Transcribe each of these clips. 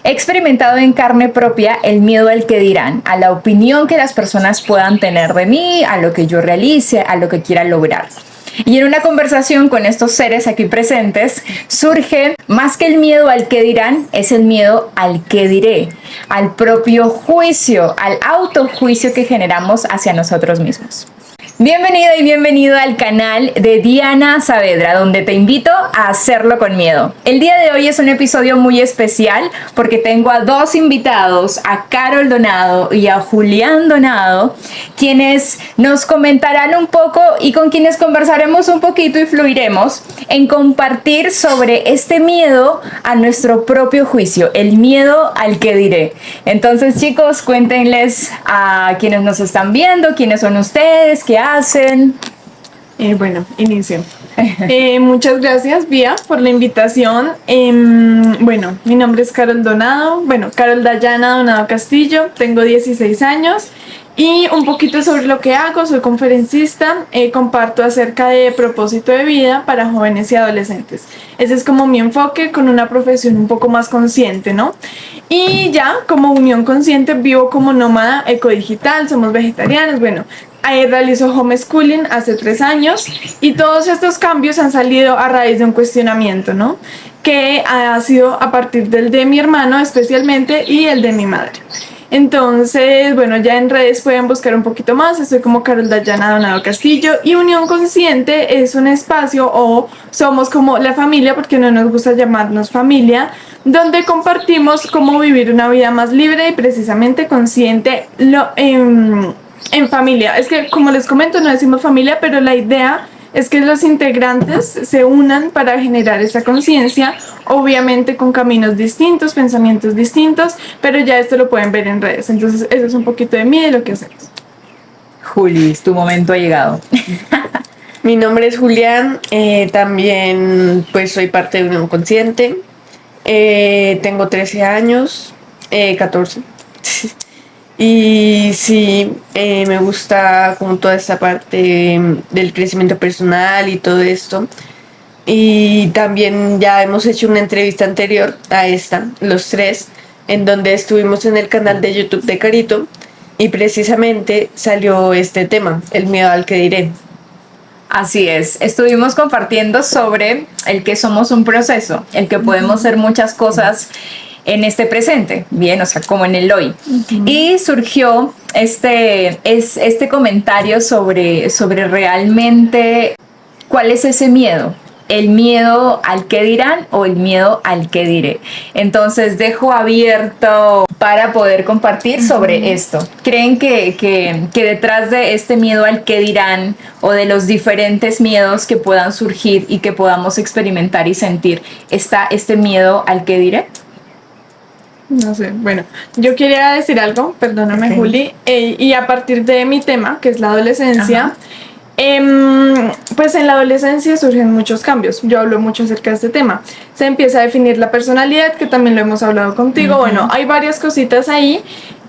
He experimentado en carne propia el miedo al que dirán, a la opinión que las personas puedan tener de mí, a lo que yo realice, a lo que quiera lograr. Y en una conversación con estos seres aquí presentes, surge más que el miedo al que dirán, es el miedo al que diré, al propio juicio, al autojuicio que generamos hacia nosotros mismos. Bienvenida y bienvenido al canal de Diana Saavedra, donde te invito a hacerlo con miedo. El día de hoy es un episodio muy especial porque tengo a dos invitados, a Carol Donado y a Julián Donado, quienes nos comentarán un poco y con quienes conversaremos un poquito y fluiremos en compartir sobre este miedo a nuestro propio juicio, el miedo al que diré. Entonces, chicos, cuéntenles a quienes nos están viendo, quiénes son ustedes, qué hacen. Bueno, inicio. Muchas gracias, Vía, por la invitación. Bueno, mi nombre es Carol Donado, Carol Dayana Donado Castillo, tengo 16 años y un poquito sobre lo que hago. Soy conferencista, comparto acerca de propósito de vida para jóvenes y adolescentes. Ese es como mi enfoque, con una profesión un poco más consciente, ¿no? Y ya como unión consciente vivo como nómada ecodigital, somos vegetarianos, ahí realizo homeschooling hace 3 años y todos estos cambios han salido a raíz de un cuestionamiento, ¿no? Que ha sido a partir del de mi hermano especialmente y el de mi madre. Entonces, ya en redes pueden buscar un poquito más. Estoy como Carol Dayana Donado Castillo y Unión Consciente es un espacio, o somos como la familia, porque no nos gusta llamarnos familia, donde compartimos cómo vivir una vida más libre y precisamente consciente en familia. Es que, como les comento, no decimos familia, pero la idea es que los integrantes se unan para generar esa conciencia, obviamente con caminos distintos, pensamientos distintos, pero ya esto lo pueden ver en redes. Entonces, eso es un poquito de mí y de lo que hacemos. Juli, tu momento ha llegado. Mi nombre es Julián, también pues soy parte de Unión Consciente, tengo 13 años, 14. Y sí, me gusta como toda esta parte del crecimiento personal y todo esto. Y también ya hemos hecho una entrevista anterior a esta, los tres, en donde estuvimos en el canal de YouTube de Carito y precisamente salió este tema, el miedo al que diré. Así es, estuvimos compartiendo sobre el que somos un proceso, el que podemos ser muchas cosas en este presente, bien, o sea, como en el hoy. Y surgió este comentario sobre realmente cuál es ese miedo. ¿El miedo al que dirán o el miedo al que diré? Entonces dejo abierto para poder compartir sobre esto. ¿Creen que detrás de este miedo al que dirán o de los diferentes miedos que puedan surgir y que podamos experimentar y sentir está este miedo al que diré? No sé, yo quería decir algo, perdóname, okay, Juli, y a partir de mi tema, que es la adolescencia, pues en la adolescencia surgen muchos cambios. Yo hablo mucho acerca de este tema. Se empieza a definir la personalidad, que también lo hemos hablado contigo. Hay varias cositas ahí,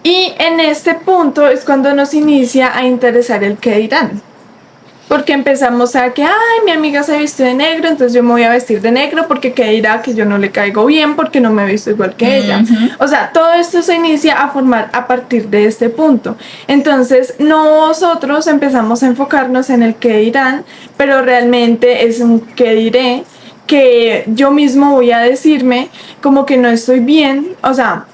y en este punto es cuando nos inicia a interesar el qué dirán. Porque empezamos a que, mi amiga se vistió de negro, entonces yo me voy a vestir de negro, porque qué dirá que yo no le caigo bien porque no me he visto igual que ella. O sea, todo esto se inicia a formar a partir de este punto. Entonces nosotros empezamos a enfocarnos en el qué dirán, pero realmente es un qué diré, que yo mismo voy a decirme como que no estoy bien. O sea,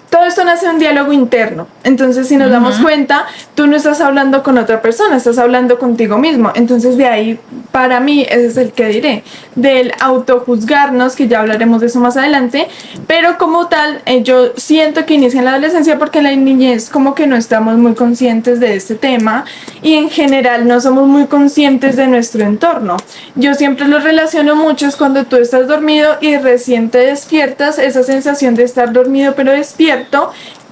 todo esto nace de un diálogo interno. Entonces, si nos damos cuenta, tú no estás hablando con otra persona, estás hablando contigo mismo. Entonces, de ahí, para mí, ese es el que diré, del autojuzgarnos, que ya hablaremos de eso más adelante. Pero como tal, yo siento que inicia en la adolescencia, porque en la niñez como que no estamos muy conscientes de este tema, y en general no somos muy conscientes de nuestro entorno. Yo siempre lo relaciono mucho, es cuando tú estás dormido y recién te despiertas, esa sensación de estar dormido pero despierto,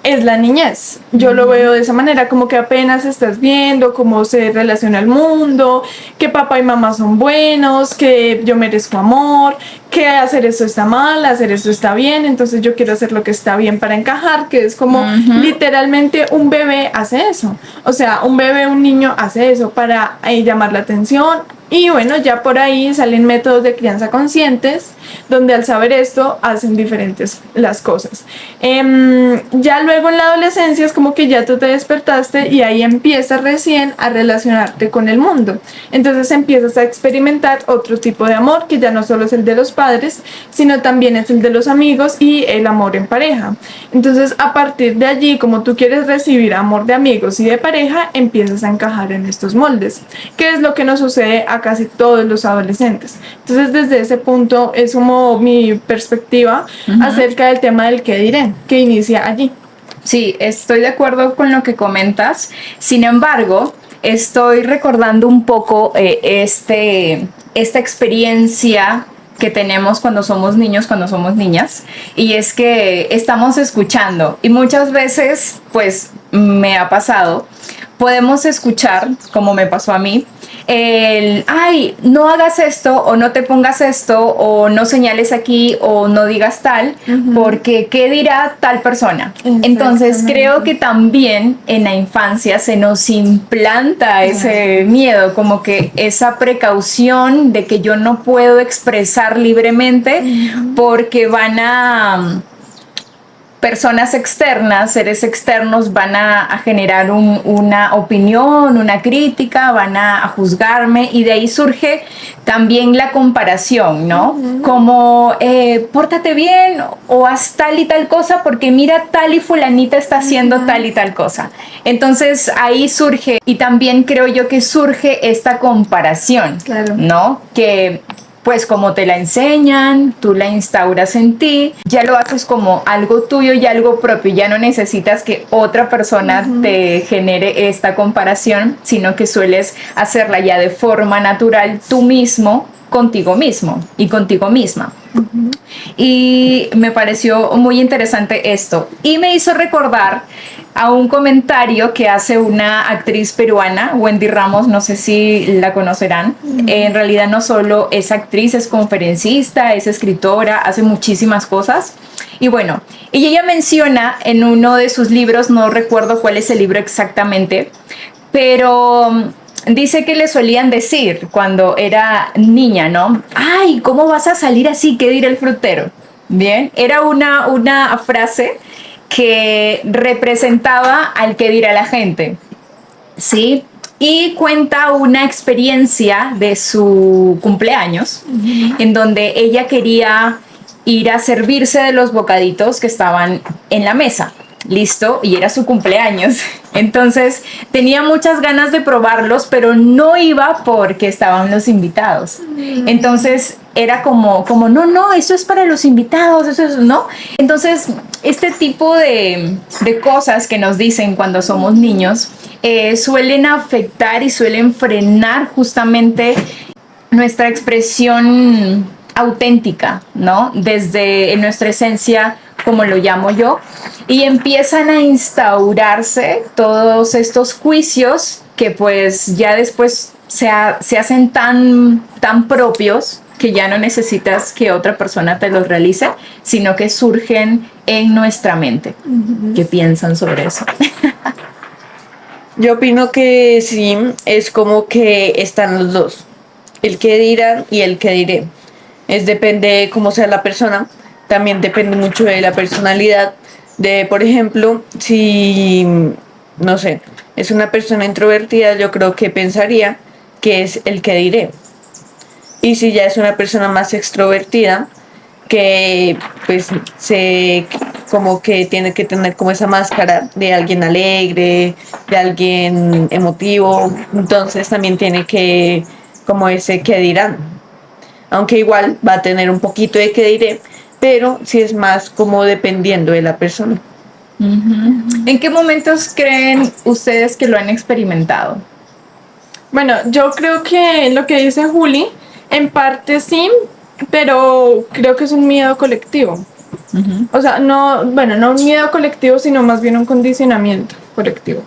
es la niñez. Yo lo veo de esa manera, como que apenas estás viendo cómo se relaciona el mundo, que papá y mamá son buenos, que yo merezco amor, que hacer esto está mal, hacer esto está bien, entonces yo quiero hacer lo que está bien para encajar, que es como literalmente un bebé hace eso. O sea, un bebé, un niño hace eso para llamar la atención, Y bueno, ya por ahí salen métodos de crianza conscientes, donde al saber esto hacen diferentes las cosas. Ya luego en la adolescencia es como que ya tú te despertaste y ahí empiezas recién a relacionarte con el mundo. Entonces empiezas a experimentar otro tipo de amor, que ya no solo es el de los padres, sino también es el de los amigos y el amor en pareja. Entonces a partir de allí, como tú quieres recibir amor de amigos y de pareja, empiezas a encajar en estos moldes, que es lo que nos sucede a casi todos los adolescentes. Entonces desde ese punto es como mi perspectiva acerca del tema del qué diré, que inicia allí. Sí, estoy de acuerdo con lo que comentas. Sin embargo, estoy recordando un poco esta experiencia que tenemos cuando somos niños, cuando somos niñas, y es que estamos escuchando y muchas veces, pues me ha pasado, podemos escuchar, como me pasó a mí, ay, no hagas esto o no te pongas esto o no señales aquí o no digas tal, porque ¿qué dirá tal persona? Entonces creo que también en la infancia se nos implanta ese miedo, como que esa precaución de que yo no puedo expresar libremente porque van a... personas externas, seres externos van a generar una opinión, una crítica, van a juzgarme y de ahí surge también la comparación, ¿no? Como, pórtate bien o haz tal y tal cosa porque mira tal y fulanita está haciendo tal y tal cosa. Entonces ahí surge, y también creo yo que surge esta comparación, ¿no? Que pues como te la enseñan, tú la instauras en ti, ya lo haces como algo tuyo y algo propio, ya no necesitas que otra persona te genere esta comparación, sino que sueles hacerla ya de forma natural tú mismo, contigo mismo y contigo misma. Y me pareció muy interesante esto y me hizo recordar a un comentario que hace una actriz peruana, Wendy Ramos, no sé si la conocerán. En realidad no solo es actriz, es conferencista, es escritora, hace muchísimas cosas. Y bueno, y ella menciona en uno de sus libros, no recuerdo cuál es el libro exactamente, pero dice que le solían decir cuando era niña, ¿no? Ay, ¿cómo vas a salir así? ¿Qué dirá el frutero? Bien, era una frase que representaba al que dirá la gente, ¿sí? Y cuenta una experiencia de su cumpleaños en donde ella quería ir a servirse de los bocaditos que estaban en la mesa. Listo, y era su cumpleaños. Entonces tenía muchas ganas de probarlos, pero no iba porque estaban los invitados. Entonces era como no, eso es para los invitados, eso es, ¿no? Entonces, este tipo de cosas que nos dicen cuando somos niños suelen afectar y suelen frenar justamente nuestra expresión auténtica, ¿no? Desde nuestra esencia, como lo llamo yo, y empiezan a instaurarse todos estos juicios que pues ya después se hacen tan propios que ya no necesitas que otra persona te los realice, sino que surgen en nuestra mente. ¿Qué piensan sobre eso? Yo opino que sí, es como que están los dos, el que dirán y el que diré. Depende de cómo sea la persona, también depende mucho de la personalidad, de, por ejemplo, si, no sé, es una persona introvertida, yo creo que pensaría que es el que diré. Y si ya es una persona más extrovertida, que pues como que tiene que tener como esa máscara de alguien alegre, de alguien emotivo, entonces también tiene que como ese que dirán, aunque igual va a tener un poquito de que diré, pero sí es más como dependiendo de la persona. ¿En qué momentos creen ustedes que lo han experimentado? Bueno, yo creo que lo que dice Juli, en parte sí, pero creo que es un miedo colectivo. O sea, no un miedo colectivo, sino más bien un condicionamiento colectivo.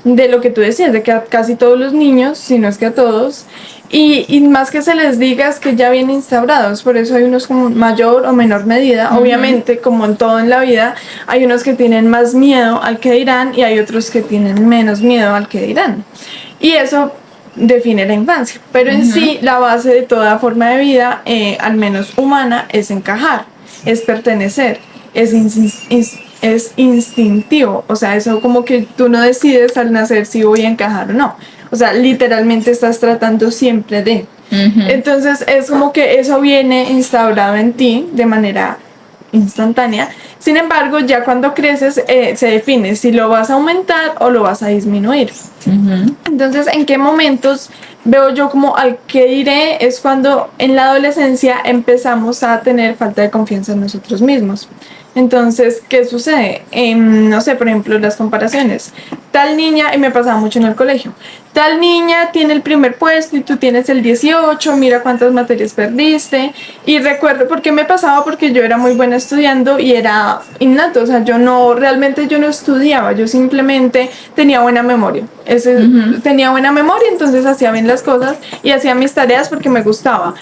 De lo que tú decías, de que a casi todos los niños, si no es que a todos, y más que se les diga es que ya vienen instaurados, por eso hay unos con mayor o menor medida. Obviamente, como en todo en la vida, hay unos que tienen más miedo al que dirán y hay otros que tienen menos miedo al que dirán. Y eso define la infancia. Pero en sí, la base de toda forma de vida, al menos humana, es encajar, es pertenecer, es instintivo. O sea, eso como que tú no decides al nacer si voy a encajar o no. O sea, literalmente estás tratando siempre de. Entonces es como que eso viene instaurado en ti de manera instantánea. Sin embargo, ya cuando creces se define si lo vas a aumentar o lo vas a disminuir. Entonces, ¿en qué momentos veo yo como al que diré? Es cuando en la adolescencia empezamos a tener falta de confianza en nosotros mismos. Entonces, ¿qué sucede? No sé, por ejemplo, las comparaciones. Tal niña, y me pasaba mucho en el colegio, tal niña tiene el primer puesto y tú tienes el 18, mira cuántas materias perdiste. Y recuerdo por qué me pasaba, porque yo era muy buena estudiando y era innato, o sea, realmente yo no estudiaba, yo simplemente tenía buena memoria. Tenía buena memoria, entonces hacía bien las cosas y hacía mis tareas porque me gustaba.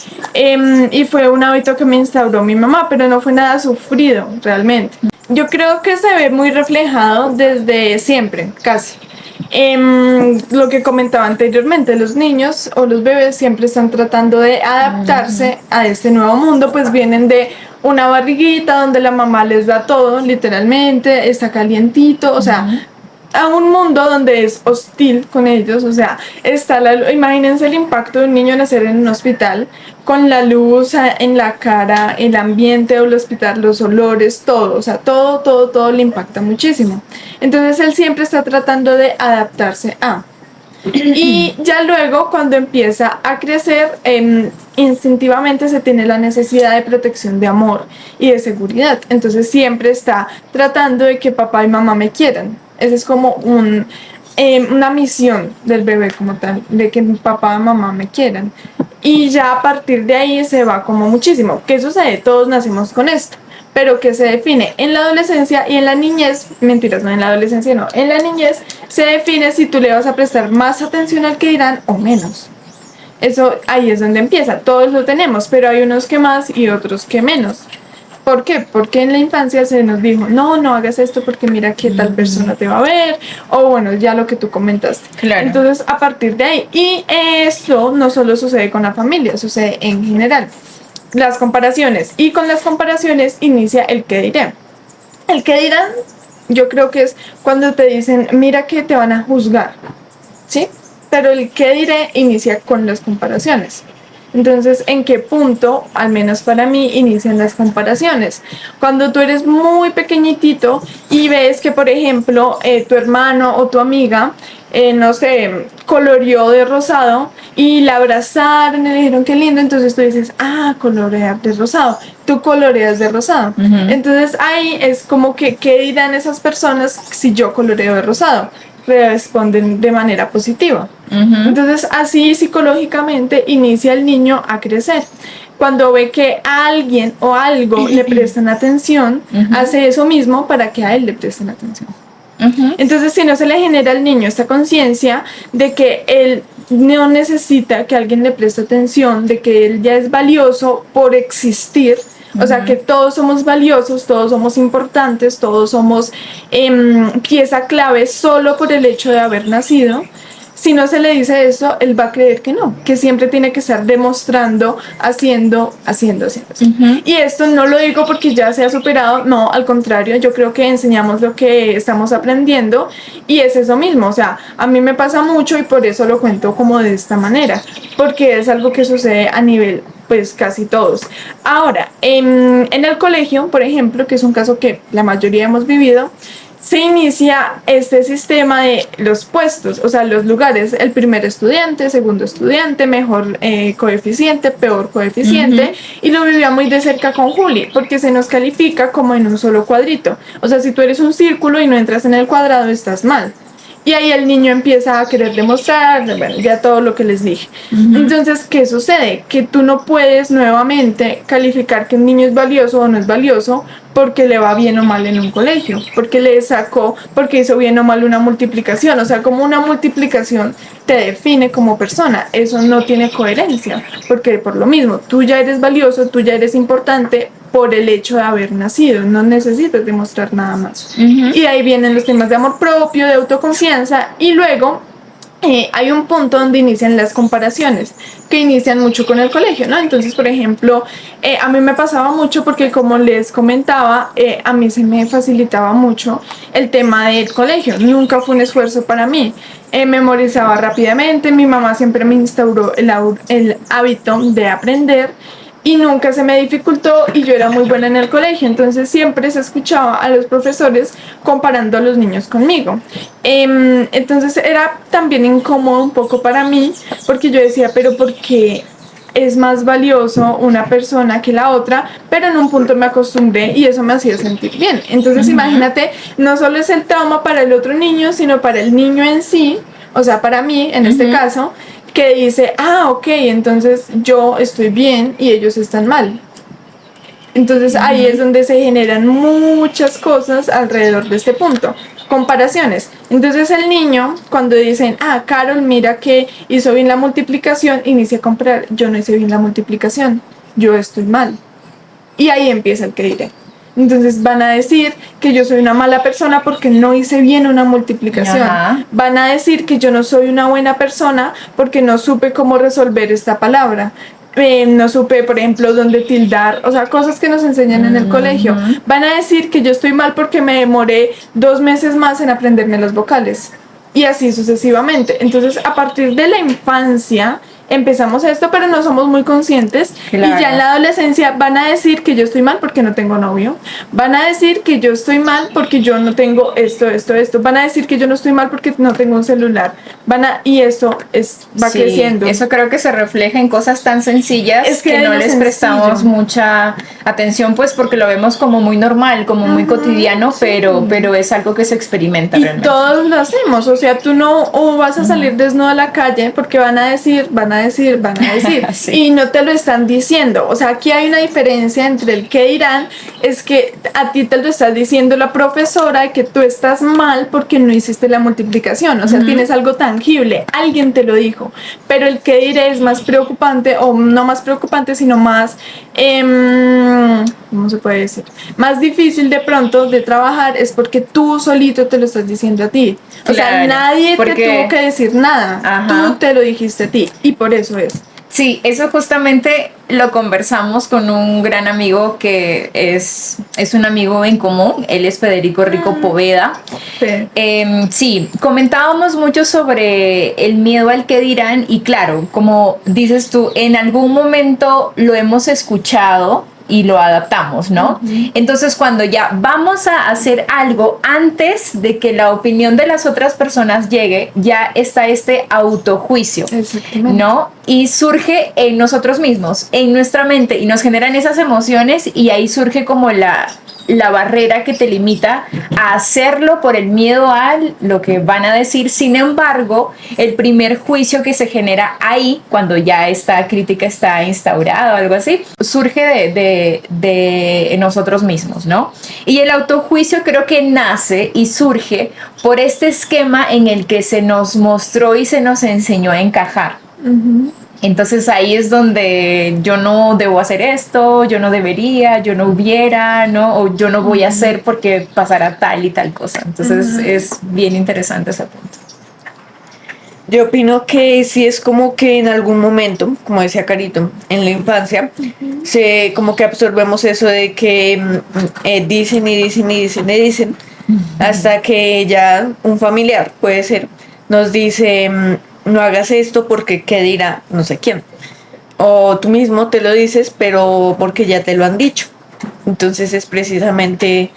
Y fue un hábito que me instauró mi mamá, pero no fue nada sufrido realmente. Yo creo que se ve muy reflejado desde siempre, casi. Lo que comentaba anteriormente, los niños o los bebés siempre están tratando de adaptarse a este nuevo mundo, pues vienen de una barriguita donde la mamá les da todo, literalmente, está calientito, o sea, a un mundo donde es hostil con ellos, o sea, imagínense el impacto de un niño nacer en un hospital, con la luz en la cara, el ambiente del hospital, los olores, todo, o sea, todo le impacta muchísimo. Entonces él siempre está tratando de adaptarse a. Y ya luego, cuando empieza a crecer, instintivamente se tiene la necesidad de protección, de amor y de seguridad. Entonces siempre está tratando de que papá y mamá me quieran. Esa es como una misión del bebé como tal, de que mi papá y mamá me quieran. Y ya a partir de ahí se va como muchísimo. ¿Qué sucede? Todos nacimos con esto. Pero que se define en la adolescencia y en la niñez, mentiras, no en la adolescencia, no, en la niñez se define si tú le vas a prestar más atención al que dirán o menos. Eso ahí es donde empieza, todos lo tenemos, pero hay unos que más y otros que menos. ¿Por qué? Porque en la infancia se nos dijo, no hagas esto porque mira que tal persona te va a ver, o bueno, ya lo que tú comentaste. Claro. Entonces, a partir de ahí, y esto no solo sucede con la familia, sucede en general. Las comparaciones, y con las comparaciones inicia el qué diré. El qué dirán, yo creo que es cuando te dicen, mira que te van a juzgar, ¿sí? Pero el qué diré inicia con las comparaciones. Entonces, ¿en qué punto, al menos para mí, inician las comparaciones? Cuando tú eres muy pequeñitito y ves que, por ejemplo, tu hermano o tu amiga, no sé, coloreó de rosado y la abrazaron y le dijeron qué lindo, entonces tú dices, colorear de rosado, tú coloreas de rosado. Entonces ahí es como que, ¿qué dirán esas personas si yo coloreo de rosado? Responden de manera positiva. Entonces así psicológicamente inicia el niño a crecer. Cuando ve que a alguien o algo le prestan atención, hace eso mismo para que a él le presten atención. Entonces, si no se le genera al niño esta conciencia de que él no necesita que alguien le preste atención, de que él ya es valioso por existir, o sea, que todos somos valiosos, todos somos importantes, todos somos pieza clave solo por el hecho de haber nacido. Si no se le dice eso, él va a creer que no, que siempre tiene que estar demostrando, haciendo. Y esto no lo digo porque ya se ha superado, no, al contrario, yo creo que enseñamos lo que estamos aprendiendo y es eso mismo, o sea, a mí me pasa mucho y por eso lo cuento como de esta manera, porque es algo que sucede a nivel, pues casi todos. Ahora, en el colegio, por ejemplo, que es un caso que la mayoría hemos vivido, se inicia este sistema de los puestos, o sea, los lugares, el primer estudiante, segundo estudiante, mejor coeficiente, peor coeficiente, y lo vivía muy de cerca con Juli, porque se nos califica como en un solo cuadrito. O sea, si tú eres un círculo y no entras en el cuadrado, estás mal. Y ahí el niño empieza a querer demostrar, bueno, ya todo lo que les dije. Entonces, ¿qué sucede? Que tú no puedes nuevamente calificar que un niño es valioso o no es valioso porque le va bien o mal en un colegio, porque le sacó, porque hizo bien o mal una multiplicación. O sea, como una multiplicación te define como persona. Eso no tiene coherencia, porque por lo mismo, tú ya eres valioso, tú ya eres importante por el hecho de haber nacido, no necesitas demostrar nada más. Y ahí vienen los temas de amor propio, de autoconfianza, y luego hay un punto donde inician las comparaciones, que inician mucho con el colegio, ¿no? Entonces, por ejemplo, a mí me pasaba mucho porque, como les comentaba, a mí se me facilitaba mucho el tema del colegio. Nunca fue un esfuerzo para mí. Memorizaba rápidamente, mi mamá siempre me instauró el hábito de aprender y nunca se me dificultó, y yo era muy buena en el colegio, entonces siempre se escuchaba a los profesores comparando a los niños conmigo. Entonces era también incómodo un poco para mí, porque yo decía, pero ¿por qué es más valioso una persona que la otra? Pero en un punto me acostumbré y eso me hacía sentir bien. Entonces imagínate, no solo es el trauma para el otro niño, sino para el niño en sí, o sea, para mí en este caso, que dice, ok, entonces yo estoy bien y ellos están mal. Entonces ahí es donde se generan muchas cosas alrededor de este punto. Comparaciones. Entonces el niño, cuando dicen, Carol, mira que hizo bien la multiplicación, inicia a comparar. Yo no hice bien la multiplicación, yo estoy mal. Y ahí empieza el que diré. Entonces van a decir que yo soy una mala persona porque no hice bien una multiplicación. Ajá. Van a decir que yo no soy una buena persona porque no supe cómo resolver esta palabra. No supe, por ejemplo, dónde tildar, o sea, cosas que nos enseñan en el colegio. Van a decir que yo estoy mal porque me demoré 2 meses más en aprenderme las vocales. Y así sucesivamente. Entonces, a partir de la infancia empezamos esto, pero no somos muy conscientes. Claro. Y ya en la adolescencia van a decir que yo estoy mal porque no tengo novio. Van a decir que yo estoy mal porque yo no tengo esto. Van a decir que yo no estoy mal porque no tengo un celular. Y eso va Sí, creciendo. eso creo que se refleja en cosas tan sencillas Es que no es les sencillo. prestamos mucha atención, pues porque lo vemos como muy normal, como muy cotidiano, sí. pero es algo que se experimenta Y realmente. todos lo hacemos, o sea, tú no vas a salir desnudo a la calle porque van a decir, Sí. y no te lo están diciendo. O sea, aquí hay una diferencia entre el que dirán, es que a ti te lo está diciendo la profesora, que tú estás mal porque no hiciste la multiplicación, o sea, tienes algo tangible, alguien te lo dijo. Pero el que diré es más preocupante, o no más preocupante, sino más, ¿cómo se puede decir? Más difícil de pronto de trabajar, es porque tú solito te lo estás diciendo a ti. O sea, Claro, nadie porque- te tuvo que decir nada. Ajá. Tú te lo dijiste a ti, y por eso es. Sí, eso justamente lo conversamos con un gran amigo que es un amigo en común. Él es Federico Rico Poveda. Sí. Sí, comentábamos mucho sobre el miedo al que dirán, y claro, como dices tú, en algún momento lo hemos escuchado y lo adaptamos, ¿no? Entonces, cuando ya vamos a hacer algo antes de que la opinión de las otras personas llegue, ya está este autojuicio, Exactamente. ¿no? Y surge en nosotros mismos, en nuestra mente, y nos generan esas emociones, y ahí surge como la barrera que te limita a hacerlo por el miedo a lo que van a decir. Sin embargo, el primer juicio que se genera ahí, cuando ya esta crítica está instaurada o algo así, surge de nosotros mismos, ¿no? Y el autojuicio creo que nace y surge por este esquema en el que se nos mostró y se nos enseñó a encajar. Entonces ahí es donde yo no debo hacer esto, yo no debería, yo no hubiera, ¿no? O yo no voy a hacer porque pasará tal y tal cosa. Entonces es bien interesante ese punto. Yo opino que sí es como que en algún momento, como decía Carito, en la infancia, como que absorbemos eso de que dicen y dicen y dicen y dicen, hasta que ya un familiar, puede ser, nos dice, no hagas esto porque qué dirá no sé quién. O tú mismo te lo dices, pero porque ya te lo han dicho. Entonces es precisamente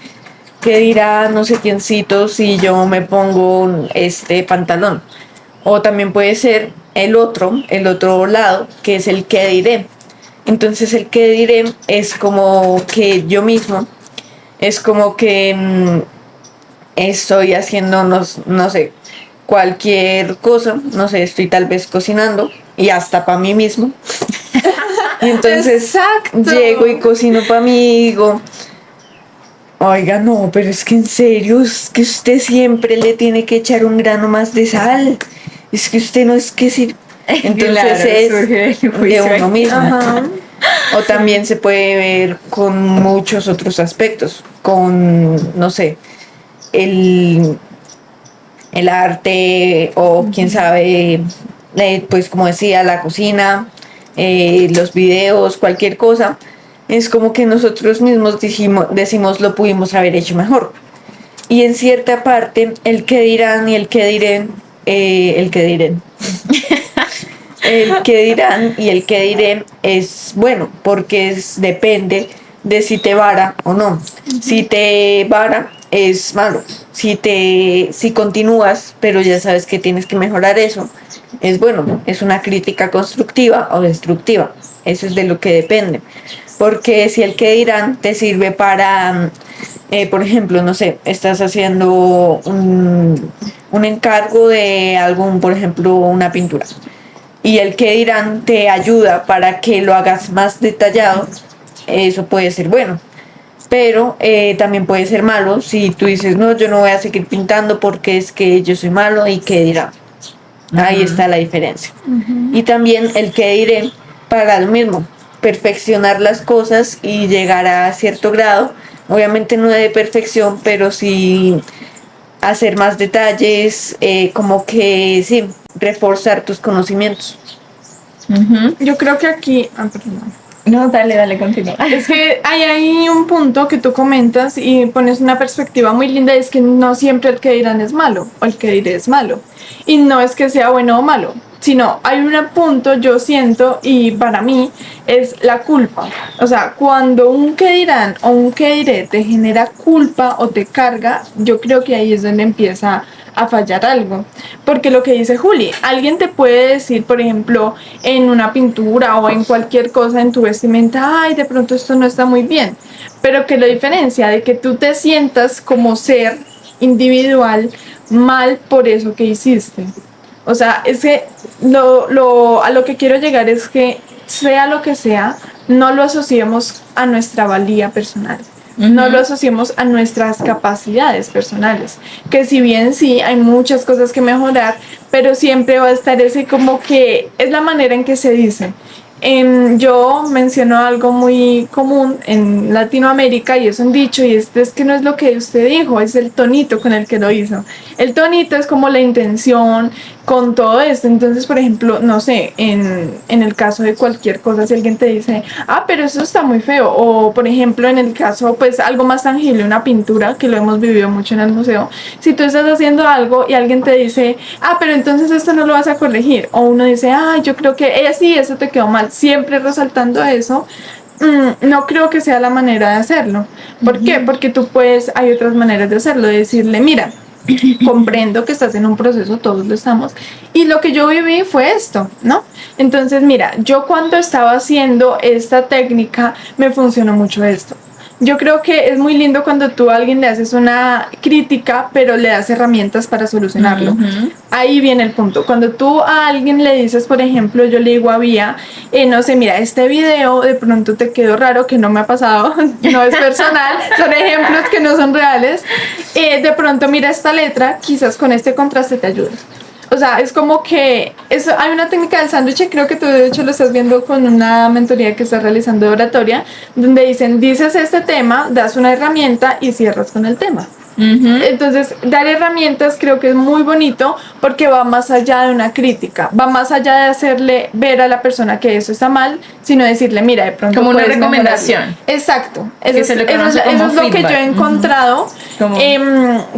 qué dirá no sé quiéncito si yo me pongo este pantalón. O también puede ser el otro lado, que es el que diré. Entonces el que diré es como que yo mismo, es como que estoy haciendo, no sé, cualquier cosa, no sé, estoy tal vez cocinando y hasta para mí mismo. Y entonces Exacto. llego y cocino para mí y digo, oiga, no, pero es que en serio, es que usted siempre le tiene que echar un grano más de sal. Es que usted no es que si... Entonces Claro, es surge el de juicio uno ahí. mismo. Ajá. O también se puede ver con muchos otros aspectos, con, no sé, el el arte o quién sabe, pues como decía, la cocina, los videos, cualquier cosa, es como que nosotros mismos decimos lo pudimos haber hecho mejor. Y en cierta parte, el que dirán y el que diré, el que diré. El que dirán y el que diré es bueno, porque depende de si te vara o no. Si te vara, es malo. Si continúas, pero ya sabes que tienes que mejorar eso, es bueno. Es una crítica constructiva o destructiva. Eso es de lo que depende. Porque si el que dirán te sirve para, por ejemplo, no sé, estás haciendo un encargo de algún, por ejemplo, una pintura, y el que dirán te ayuda para que lo hagas más detallado, eso puede ser bueno. Pero también puede ser malo si tú dices, no, yo no voy a seguir pintando porque es que yo soy malo y qué dirán. Ahí está la diferencia. Y también el que diré para lo mismo, perfeccionar las cosas y llegar a cierto grado, obviamente no de perfección, pero sí hacer más detalles, como que sí, reforzar tus conocimientos. Yo creo que aquí, perdón. No, dale, continúa. Es que hay un punto que tú comentas y pones una perspectiva muy linda, es que no siempre el que dirán es malo o el que diré es malo. Y no es que sea bueno o malo, sino hay un punto, yo siento, y para mí es la culpa. O sea, cuando un que dirán o un que diré te genera culpa o te carga, yo creo que ahí es donde empieza a fallar algo. Porque lo que dice Juli, alguien te puede decir, por ejemplo, en una pintura o en cualquier cosa en tu vestimenta, ay, de pronto esto no está muy bien. Pero que la diferencia de que tú te sientas como ser individual mal por eso que hiciste. O sea, es que a lo que quiero llegar es que sea lo que sea, no lo asociemos a nuestra valía personal. No lo asociemos a nuestras capacidades personales, que si bien sí hay muchas cosas que mejorar, pero siempre va a estar ese como que es la manera en que se dice. Yo menciono algo muy común en Latinoamérica y es un dicho, y es que no es lo que usted dijo, es el tonito con el que lo hizo. El tonito es como la intención con todo esto. Entonces, por ejemplo, no sé, en el caso de cualquier cosa, si alguien te dice, pero eso está muy feo, o por ejemplo, en el caso, pues algo más tangible, una pintura, que lo hemos vivido mucho en el museo, si tú estás haciendo algo y alguien te dice, pero entonces esto no lo vas a corregir, o uno dice, yo creo que sí, eso te quedó mal, siempre resaltando eso, no creo que sea la manera de hacerlo. ¿Por qué? Porque hay otras maneras de hacerlo, de decirle, mira, comprendo que estás en un proceso, todos lo estamos, y lo que yo viví fue esto, ¿no? Entonces, mira, yo cuando estaba haciendo esta técnica, me funcionó mucho esto. Yo creo que es muy lindo cuando tú a alguien le haces una crítica, pero le das herramientas para solucionarlo. Ahí viene el punto. Cuando tú a alguien le dices, por ejemplo, yo le digo a Vía, no sé, mira, este video de pronto te quedó raro, que no me ha pasado, no es personal, son ejemplos que no son reales. De pronto mira esta letra, quizás con este contraste te ayuda. O sea, es como que hay una técnica del sándwich, creo que tú de hecho lo estás viendo con una mentoría que estás realizando de oratoria, donde dices este tema, das una herramienta y cierras con el tema. Entonces, dar herramientas creo que es muy bonito porque va más allá de una crítica, va más allá de hacerle ver a la persona que eso está mal, sino decirle, mira, de pronto como una puedes recomendación. Mejorarlo. Exacto, eso es lo que yo he encontrado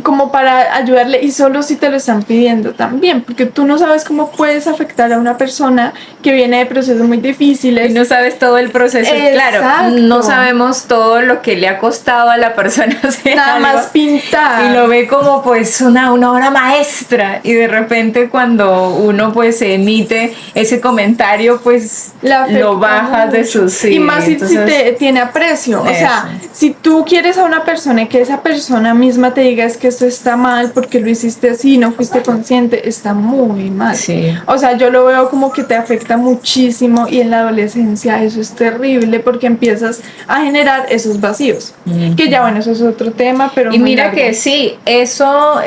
como para ayudarle, y solo si te lo están pidiendo también, porque tú no sabes cómo puedes afectar a una persona que viene de procesos muy difíciles. Y no sabes todo el proceso. Exacto. Claro, no sabemos todo lo que le ha costado a la persona hacer nada algo. más pintar. Y lo ve como pues una obra maestra, y de repente cuando uno pues emite ese comentario, pues lo bajas de su sí. Y más si te tiene aprecio. Eso. O sea, si tú quieres a una persona y que esa persona misma te diga es que esto está mal porque lo hiciste así, no fuiste consciente, está muy mal. Sí. O sea, yo lo veo como que te afecta muchísimo, y en la adolescencia eso es terrible porque empiezas a generar esos vacíos. Que ya bueno, eso es otro tema, pero y mira largo. Que sí, eso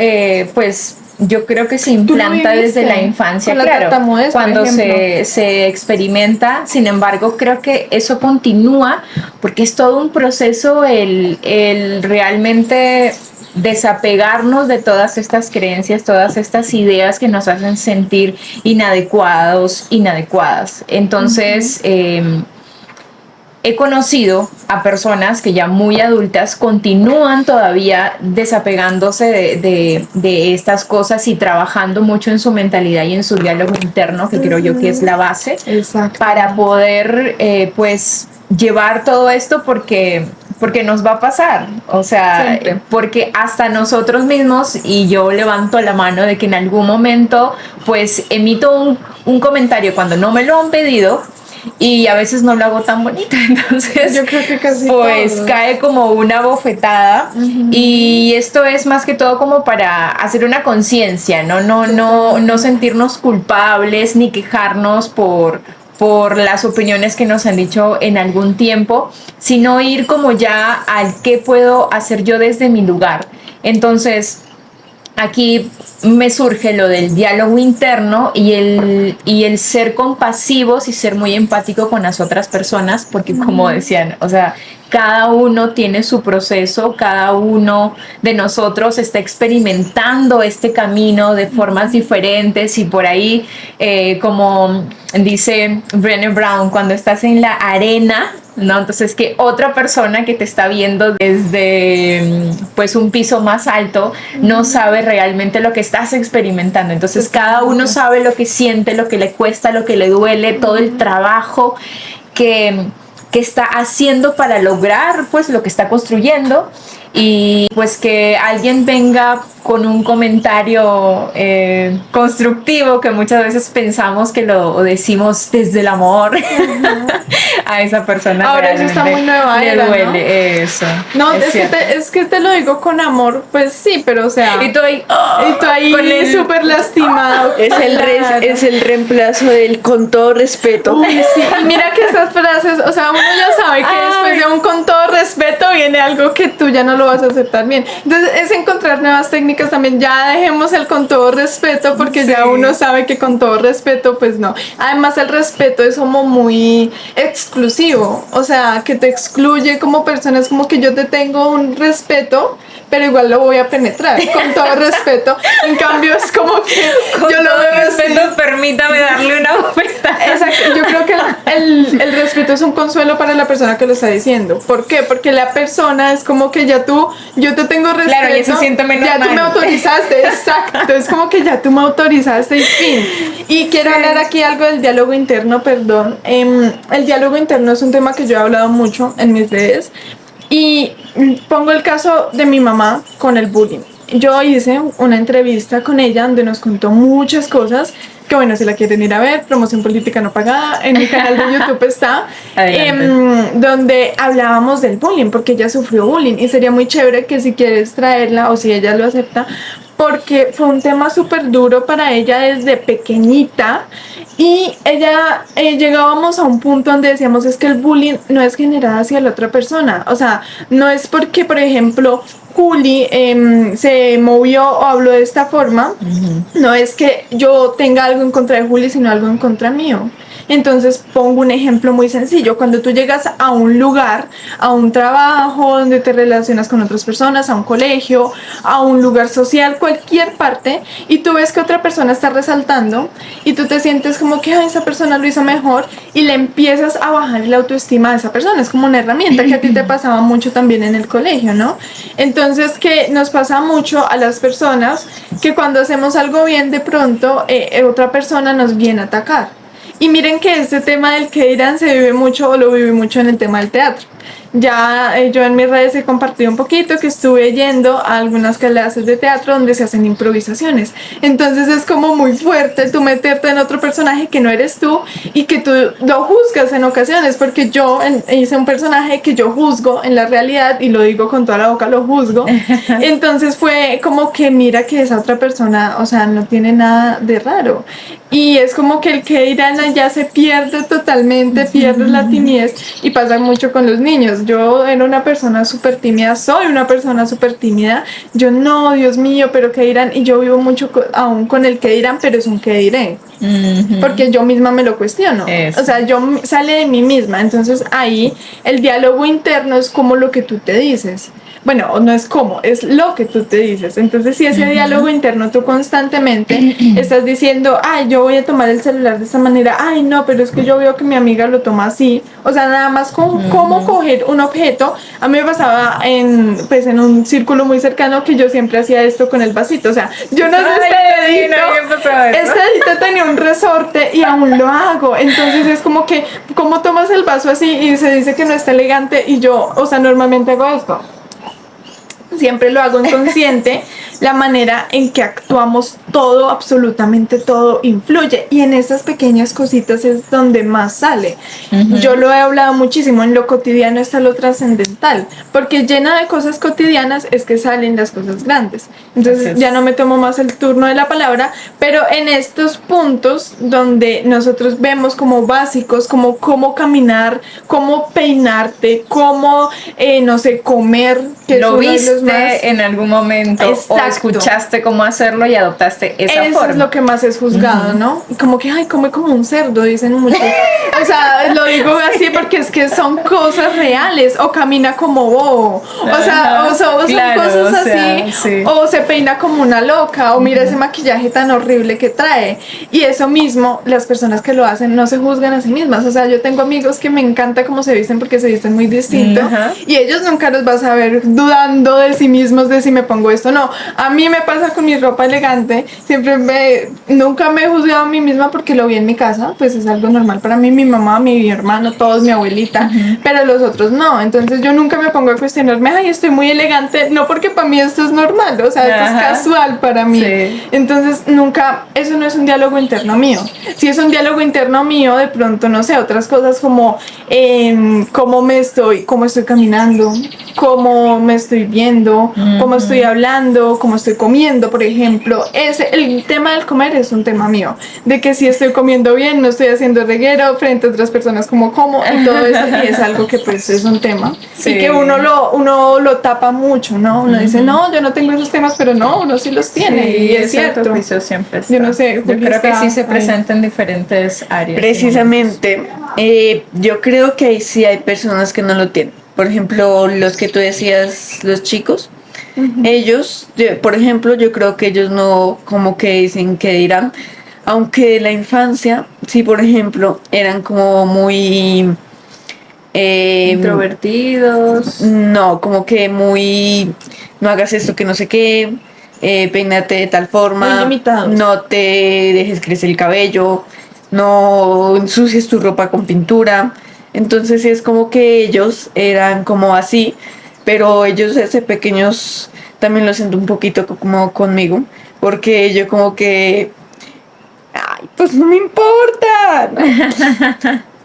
pues yo creo que se implanta desde la infancia, claro, cuando se experimenta. Sin embargo, creo que eso continúa porque es todo un proceso el realmente desapegarnos de todas estas creencias, todas estas ideas que nos hacen sentir inadecuados, inadecuadas. Entonces, he conocido a personas que ya muy adultas continúan todavía desapegándose de estas cosas y trabajando mucho en su mentalidad y en su diálogo interno, que creo yo que es la base. Exacto. Para poder pues llevar todo esto porque nos va a pasar, o sea, Siempre. porque hasta nosotros mismos, y yo levanto la mano de que en algún momento pues emito un comentario cuando no me lo han pedido, y a veces no lo hago tan bonito, entonces Yo creo que casi pues todo. cae como una bofetada. Y esto es más que todo como para hacer una conciencia, no sentirnos culpables ni quejarnos por las opiniones que nos han dicho en algún tiempo, sino ir como ya al qué puedo hacer yo desde mi lugar. Entonces, aquí me surge lo del diálogo interno y el ser compasivos y ser muy empático con las otras personas, porque como decían, o sea, cada uno tiene su proceso, cada uno de nosotros está experimentando este camino de formas diferentes y por ahí, como dice Brené Brown, cuando estás en la arena, ¿no? Entonces que otra persona que te está viendo desde pues un piso más alto no sabe realmente lo que estás experimentando. Entonces cada uno sabe lo que siente, lo que le cuesta, lo que le duele, todo el trabajo que está haciendo para lograr pues lo que está construyendo, y pues que alguien venga con un comentario constructivo, que muchas veces pensamos que lo decimos desde el amor a esa persona. Ahora eso está muy nueva le era, duele, ¿no? Eso. No, cierto. es que te lo digo con amor, pues sí, pero o sea, Y tú ahí, y tú ahí con el- súper lastimado. Claro. Es el reemplazo del con todo respeto. Uy, sí. Y mira que esas frases, o sea, uno ya sabe que después de un con todo respeto viene algo que tú ya no lo vas a aceptar bien. Entonces es encontrar nuevas técnicas también. Ya dejemos el con todo respeto, porque ya uno sabe que con todo respeto, pues no. Además el respeto es como muy exclusivo, o sea, que te excluye como persona. Es como que yo te tengo un respeto, pero igual lo voy a penetrar con todo respeto. En cambio es como que Con yo lo todo veo así. respeto, permítame darle una bofetada. Exacto, yo creo que el respeto es un consuelo para la persona que lo está diciendo. ¿Por qué? Porque la persona es como que ya tú, yo te tengo respeto, Claro, ya se siente menos ya tú me mal. autorizaste, exacto, es como que ya tú me autorizaste y fin. Y quiero hablar aquí algo del diálogo interno, perdón. El diálogo interno es un tema que yo he hablado mucho en mis redes, y pongo el caso de mi mamá con el bullying. Yo hice una entrevista con ella donde nos contó muchas cosas, que bueno, si la quieren ir a ver, promoción política no pagada, en mi canal de YouTube está, donde hablábamos del bullying, porque ella sufrió bullying, y sería muy chévere que si quieres traerla o si ella lo acepta, porque fue un tema súper duro para ella desde pequeñita, y ella llegábamos a un punto donde decíamos, es que el bullying no es generado hacia la otra persona, o sea, no es porque, por ejemplo, Juli se movió o habló de esta forma, no es que yo tenga algo en contra de Juli, sino algo en contra mío. Entonces pongo un ejemplo muy sencillo: cuando tú llegas a un lugar, a un trabajo donde te relacionas con otras personas, a un colegio, a un lugar social, cualquier parte, y tú ves que otra persona está resaltando y tú te sientes como que esa persona lo hizo mejor, y le empiezas a bajar la autoestima a esa persona. Es como una herramienta que a ti te pasaba mucho también en el colegio, ¿no? Entonces, que nos pasa mucho a las personas que cuando hacemos algo bien, de pronto otra persona nos viene a atacar. Y miren que este tema del que dirán se vive mucho, o lo viví mucho en el tema del teatro. Ya yo en mis redes he compartido un poquito que estuve yendo a algunas clases de teatro donde se hacen improvisaciones. Entonces es como muy fuerte tú meterte en otro personaje que no eres tú, y que tú lo juzgas en ocasiones, porque yo hice un personaje que yo juzgo en la realidad, y lo digo con toda la boca, lo juzgo. Entonces fue como que mira que esa otra persona, o sea, no tiene nada de raro. Y es como que el que dirán ya se pierde totalmente, pierde la timidez, y pasa mucho con los niños. Yo era una persona súper tímida, soy una persona súper tímida. Yo no, Dios mío, pero qué dirán, y yo vivo mucho aún con el que dirán, pero es un qué diré. Porque yo misma me lo cuestiono. Eso. O sea, sale de mí misma. Entonces ahí el diálogo interno es como lo que tú te dices. bueno, no es cómo, es lo que tú te dices. Entonces, si ese diálogo interno tú constantemente estás diciendo, ay, yo voy a tomar el celular de esta manera, ay, no, pero es que yo veo que mi amiga lo toma así. O sea, nada más con cómo coger un objeto. A mí me pasaba pues, en un círculo muy cercano que yo siempre hacía esto con el vasito. O sea, yo no sé, este dedito tenía un resorte y aún lo hago. Entonces es como que, ¿cómo tomas el vaso así y se dice que no está elegante? Y yo, o sea, normalmente hago esto. Siempre lo hago inconsciente. La manera en que actuamos, todo, absolutamente todo influye, y en esas pequeñas cositas es donde más sale. Yo lo he hablado muchísimo, en lo cotidiano está lo trascendental, porque llena de cosas cotidianas es que salen las cosas grandes. Entonces ya no me tomo más el turno de la palabra, pero en estos puntos donde nosotros vemos como básicos, como cómo caminar, cómo peinarte, cómo, no sé, comer, que lo es viste uno de los más... en algún momento. Exacto. O escuchaste cómo hacerlo y adoptaste esa Eso forma. es lo que más es juzgado, ¿no? Y como que, ay, come como un cerdo, dicen muchos. O sea, lo digo así porque es que son cosas reales. O camina como bobo. O sea, son claro, cosas o sea, así. sí. O se peina como una loca. O mira ese maquillaje tan horrible que trae. Y eso mismo, las personas que lo hacen no se juzgan a sí mismas. O sea, yo tengo amigos que me encanta cómo se visten porque se visten muy distinto. Y ellos nunca los vas a ver dudando de sí mismos de si me pongo esto o no. A mí me pasa con mi ropa elegante, nunca me he juzgado a mí misma porque lo vi en mi casa, pues es algo normal para mí, mi mamá, mi hermano, todos, mi abuelita, pero los otros no. Entonces yo nunca me pongo a cuestionarme, ay, estoy muy elegante, no, porque para mí esto es normal, o sea, esto es casual para mí. Entonces nunca, eso no es un diálogo interno mío. Si es un diálogo interno mío, de pronto, no sé, otras cosas como cómo estoy caminando, cómo me estoy viendo, cómo estoy hablando, cómo estoy comiendo, por ejemplo. El tema del comer es un tema mío, de que si estoy comiendo bien, no estoy haciendo reguero frente a otras personas como y todo eso, y es algo que pues es un tema, y que uno lo tapa mucho, ¿no? Uno dice, no, yo no tengo esos temas, pero no, uno sí los tiene, y es cierto. Siempre está. Yo no sé, yo creo que sí se presenta en diferentes áreas. Precisamente, yo creo que ahí sí hay personas que no lo tienen. Por ejemplo, los que tú decías, los chicos, ellos, por ejemplo, yo creo que ellos no como que dicen que dirán, aunque de la infancia, sí, por ejemplo, eran como muy... introvertidos. No, como que muy... No hagas esto que no sé qué, peínate de tal forma, muy limitados. No te dejes crecer el cabello, no ensucies tu ropa con pintura. Entonces es como que ellos eran como así, pero ellos desde pequeños también lo siento un poquito como conmigo, porque yo como que, ay, pues no me importa.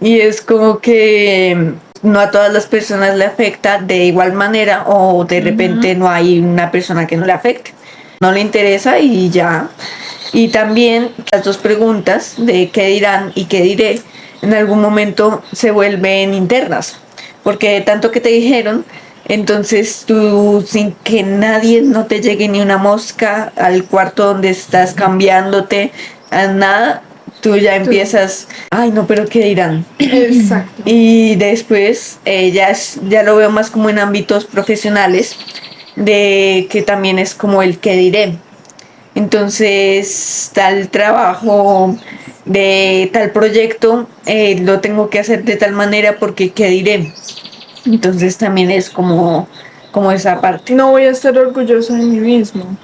Y es como que no a todas las personas le afecta de igual manera, o de repente no hay una persona que no le afecte. No le interesa y ya. Y también las dos preguntas de qué dirán y qué diré en algún momento se vuelven internas, porque de tanto que te dijeron, entonces tú, sin que nadie, no te llegue ni una mosca al cuarto donde estás cambiándote, a nada, tú ya empiezas, ay no, pero qué dirán. Exacto. Y después ya lo veo más como en ámbitos profesionales, de que también es como el qué diré. Entonces, tal trabajo de tal proyecto lo tengo que hacer de tal manera porque qué diré. Entonces también es como esa parte. No voy a estar orgulloso de mí mismo.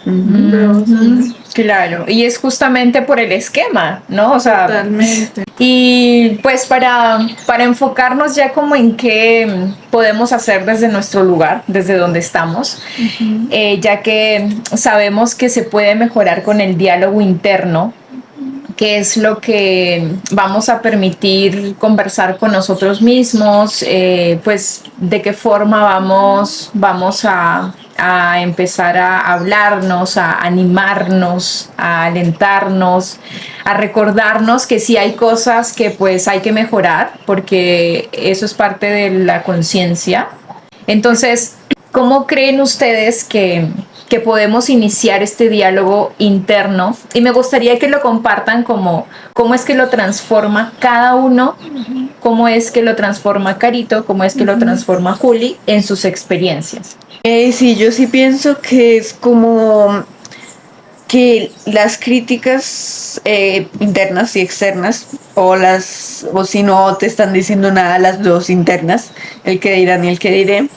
Claro, y es justamente por el esquema, ¿no? O sea, totalmente. Y pues para enfocarnos ya como en qué podemos hacer desde nuestro lugar, desde donde estamos, ya que sabemos que se puede mejorar con el diálogo interno, que es lo que vamos a permitir conversar con nosotros mismos, pues de qué forma vamos a empezar a hablarnos, a animarnos, a alentarnos, a recordarnos que sí hay cosas que pues hay que mejorar, porque eso es parte de la conciencia. Entonces, ¿cómo creen ustedes que que podemos iniciar este diálogo interno y me gustaría que lo compartan como cómo es que lo transforma cada uno, cómo es que lo transforma Carito, cómo es que lo transforma Juli en sus experiencias. Sí, yo sí pienso que es como que las críticas internas y externas, o si no te están diciendo nada, las dos internas, el que dirán y el que diré,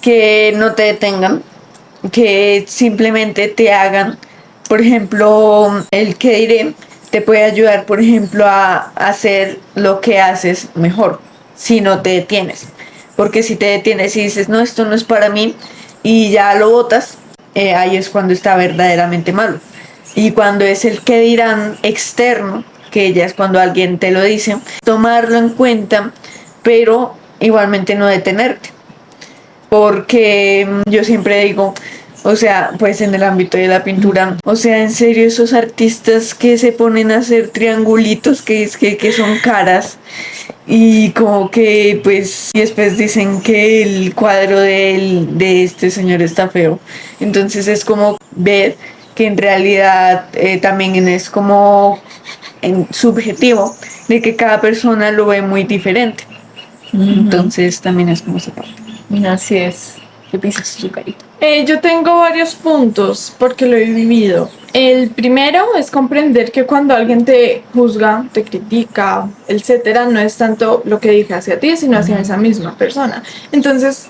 que no te detengan, que simplemente te hagan, por ejemplo, el que diré te puede ayudar, por ejemplo, a hacer lo que haces mejor, si no te detienes. Porque si te detienes y dices, no, esto no es para mí, y ya lo botas, ahí es cuando está verdaderamente malo. Y cuando es el que dirán externo, que ya es cuando alguien te lo dice, tomarlo en cuenta, pero igualmente no detenerte. Porque yo siempre digo, o sea, pues en el ámbito de la pintura, o sea, en serio, esos artistas que se ponen a hacer triangulitos que son caras y como que pues y después dicen que el cuadro de este señor está feo. Entonces es como ver que en realidad también es como subjetivo, de que cada persona lo ve muy diferente. Entonces también es como esa parte. Así es. ¿Qué piensas tú, Carito? Yo tengo varios puntos porque lo he vivido. El primero es comprender que cuando alguien te juzga, te critica, etcétera, no es tanto lo que dije hacia ti, sino hacia esa misma persona. Entonces,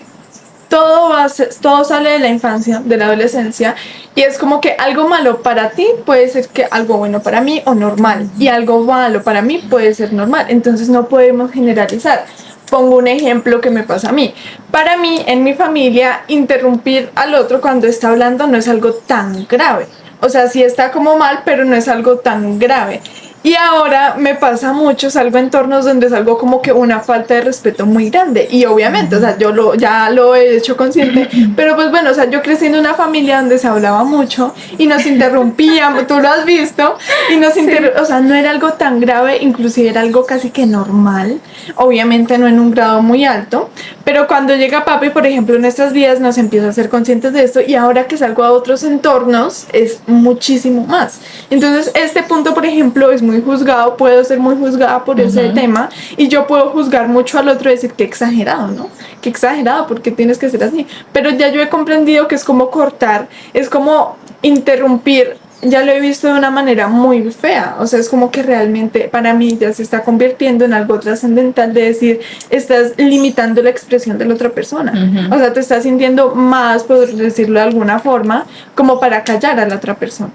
todo sale de la infancia, de la adolescencia, y es como que algo malo para ti puede ser que algo bueno para mí o normal, y algo malo para mí puede ser normal. Entonces, no podemos generalizar. Pongo un ejemplo que me pasa a mí. Para mí, en mi familia, interrumpir al otro cuando está hablando no es algo tan grave. O sea, sí está como mal, pero no es algo tan grave. Y ahora me pasa mucho, salgo a entornos donde es algo como que una falta de respeto muy grande. Y obviamente, o sea, ya lo he hecho consciente, pero pues bueno, o sea, yo crecí en una familia donde se hablaba mucho y nos interrumpíamos, tú lo has visto, y o sea, no era algo tan grave, inclusive era algo casi que normal, obviamente no en un grado muy alto, pero cuando llega papi, por ejemplo, en estas vidas nos empieza a ser conscientes de esto y ahora que salgo a otros entornos es muchísimo más. Entonces, este punto, por ejemplo, es muy juzgado, puedo ser muy juzgada por ese tema y yo puedo juzgar mucho al otro y decir que exagerado, ¿no? Que exagerado, porque tienes que ser así. Pero ya yo he comprendido que es como cortar, es como interrumpir. Ya lo he visto de una manera muy fea, o sea, es como que realmente para mí ya se está convirtiendo en algo trascendental de decir, estás limitando la expresión de la otra persona, o sea, te estás sintiendo más, por decirlo de alguna forma, como para callar a la otra persona.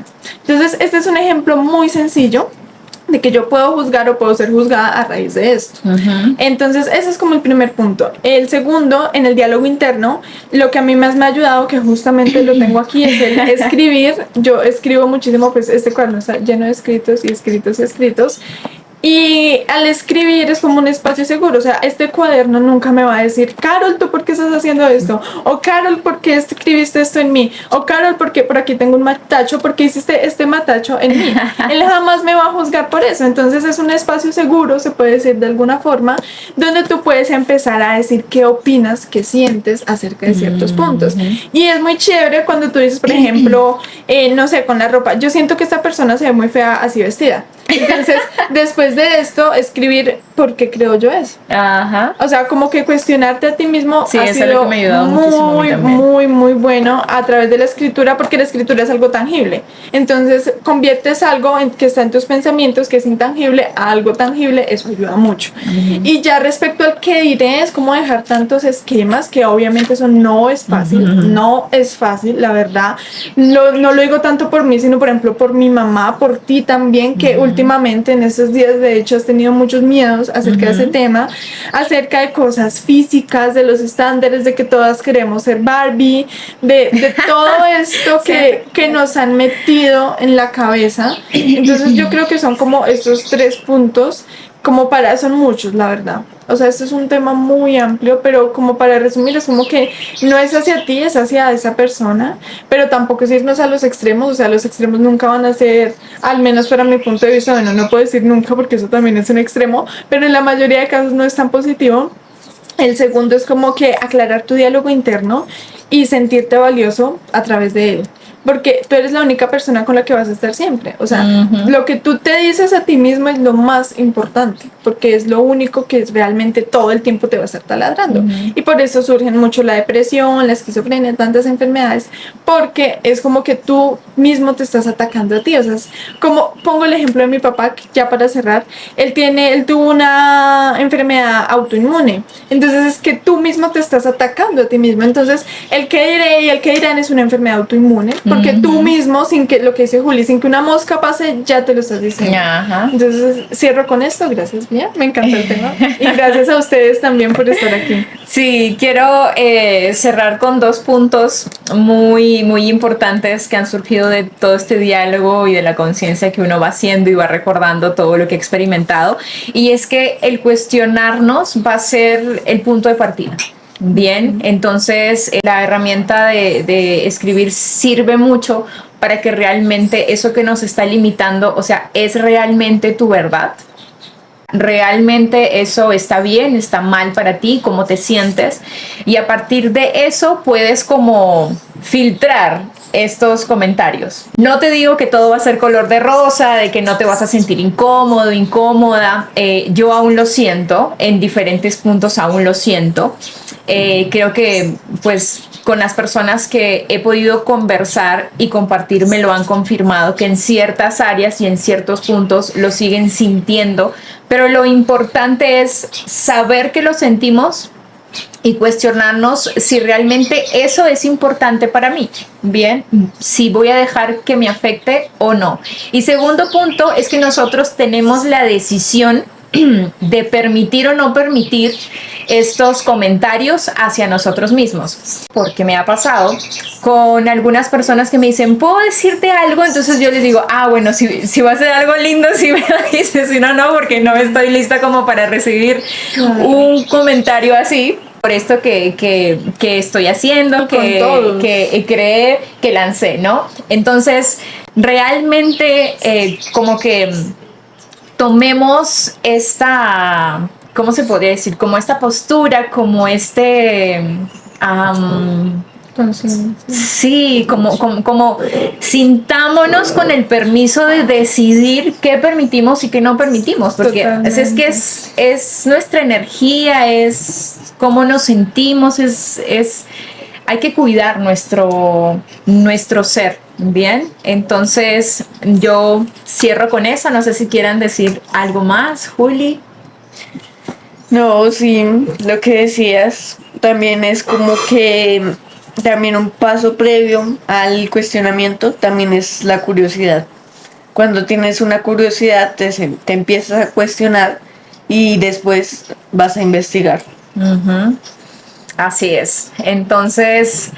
Entonces, este es un ejemplo muy sencillo de que yo puedo juzgar o puedo ser juzgada a raíz de esto. Entonces, ese es como el primer punto. El segundo, en el diálogo interno, lo que a mí más me ha ayudado, que justamente lo tengo aquí, es el escribir. Yo escribo muchísimo, pues este cuaderno está lleno de escritos y escritos y escritos. Y al escribir es como un espacio seguro, o sea, este cuaderno nunca me va a decir, Carol, ¿tú por qué estás haciendo esto? O Carol, ¿por qué escribiste esto en mí? O Carol, ¿por qué por aquí tengo un matacho? ¿Por qué hiciste este matacho en mí? Él jamás me va a juzgar por eso, entonces es un espacio seguro, se puede decir de alguna forma, donde tú puedes empezar a decir qué opinas, qué sientes acerca de ciertos puntos. Y es muy chévere cuando tú dices, por ejemplo, no sé, con la ropa, yo siento que esta persona se ve muy fea así vestida. Entonces, después de esto, escribir por qué creo yo eso. Ajá. O sea, como que cuestionarte a ti mismo Sí, ha eso es lo sido que me ha ayudado muy, muy, muy bueno a través de la escritura, porque la escritura es algo tangible. Entonces, conviertes algo que está en tus pensamientos, que es intangible, a algo tangible, eso ayuda mucho. Y ya respecto al qué diré, es como dejar tantos esquemas, que obviamente eso no es fácil, no es fácil, la verdad. No lo digo tanto por mí, sino por ejemplo por mi mamá, por ti también, que últimamente en estos días de hecho has tenido muchos miedos acerca de ese tema, acerca de cosas físicas, de los estándares, de que todas queremos ser Barbie, de todo esto que nos han metido en la cabeza. Entonces yo creo que son como estos 3 puntos, son muchos, la verdad. O sea, esto es un tema muy amplio, pero como para resumir, es como que no es hacia ti, es hacia esa persona, pero tampoco es irnos a los extremos, o sea, los extremos nunca van a ser, al menos para mi punto de vista, bueno, no puedo decir nunca porque eso también es un extremo, pero en la mayoría de casos no es tan positivo. El segundo es como que aclarar tu diálogo interno y sentirte valioso a través de él. porque tú eres la única persona con la que vas a estar siempre. O sea, Ujú. lo que tú te dices a ti mismo es lo más importante, porque es lo único que realmente todo el tiempo te va a estar taladrando. Y por eso surgen mucho la depresión, la esquizofrenia, tantas enfermedades, porque es como que tú mismo te estás atacando a ti. O sea, es como pongo el ejemplo de mi papá, que ya para cerrar, él tuvo una enfermedad autoinmune. Entonces es que tú mismo te estás atacando a ti mismo. Entonces, el que diré y el que dirán es una enfermedad autoinmune, porque tú mismo, sin que, lo que dice Juli, sin que una mosca pase, ya te lo estás diciendo. Ajá. Entonces, cierro con esto. Gracias, Mía. Me encantó el tema. Y gracias a ustedes también por estar aquí. Sí, quiero cerrar con dos puntos muy, muy importantes que han surgido de todo este diálogo y de la conciencia que uno va haciendo y va recordando todo lo que ha experimentado. Y es que el cuestionarnos va a ser el punto de partida. Bien, entonces la herramienta de escribir sirve mucho para que realmente eso que nos está limitando, o sea, es realmente tu verdad. Realmente eso está bien, está mal para ti, cómo te sientes, y a partir de eso puedes como filtrar estos comentarios. No te digo que todo va a ser color de rosa, de que no te vas a sentir incómodo, incómoda. Yo aún lo siento, en diferentes puntos aún lo siento. Creo que pues con las personas que he podido conversar y compartir me lo han confirmado, que en ciertas áreas y en ciertos puntos lo siguen sintiendo, pero lo importante es saber que lo sentimos y cuestionarnos si realmente eso es importante para mí. Bien, si voy a dejar que me afecte o no. Y segundo punto es que nosotros tenemos la decisión de permitir o no permitir estos comentarios hacia nosotros mismos, porque me ha pasado con algunas personas que me dicen, ¿puedo decirte algo? Entonces yo les digo, bueno, si va a ser algo lindo, si me lo dices, si no, no, porque no estoy lista como para recibir un comentario así, por esto que estoy haciendo, que creé, que lancé, ¿no? Entonces, realmente como que tomemos esta, ¿cómo se podría decir? Como esta postura, como sí, como sintámonos con el permiso de decidir qué permitimos y qué no permitimos, porque es que es nuestra energía, es cómo nos sentimos, hay que cuidar nuestro ser. Bien, entonces yo cierro con eso. No sé si quieran decir algo más, Juli. No, sí, lo que decías también es como que también un paso previo al cuestionamiento también es la curiosidad. Cuando tienes una curiosidad te empiezas a cuestionar y después vas a investigar. Así es. Entonces,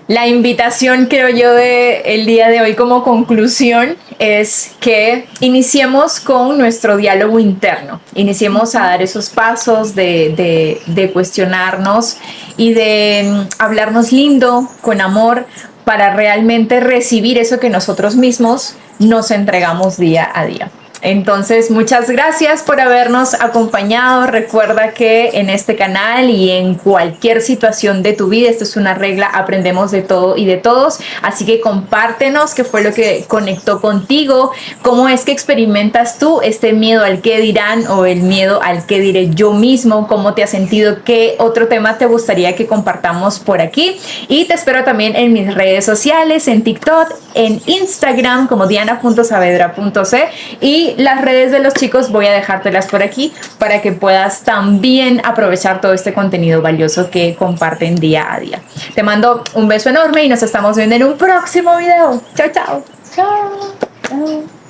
la invitación, creo yo, del día de hoy como conclusión es que iniciemos con nuestro diálogo interno. Iniciemos a dar esos pasos de cuestionarnos y de hablarnos lindo, con amor, para realmente recibir eso que nosotros mismos nos entregamos día a día. Entonces, muchas gracias por habernos acompañado. Recuerda que en este canal y en cualquier situación de tu vida, esto es una regla, aprendemos de todo y de todos. Así que compártenos qué fue lo que conectó contigo, cómo es que experimentas tú este miedo al qué dirán o el miedo al qué diré yo mismo, cómo te has sentido, qué otro tema te gustaría que compartamos por aquí. Y te espero también en mis redes sociales, en TikTok, en Instagram como diana.saavedra.c, y las redes de los chicos voy a dejártelas por aquí para que puedas también aprovechar todo este contenido valioso que comparten día a día. Te mando un beso enorme y nos estamos viendo en un próximo video. Chao, chao. Chao. Chao.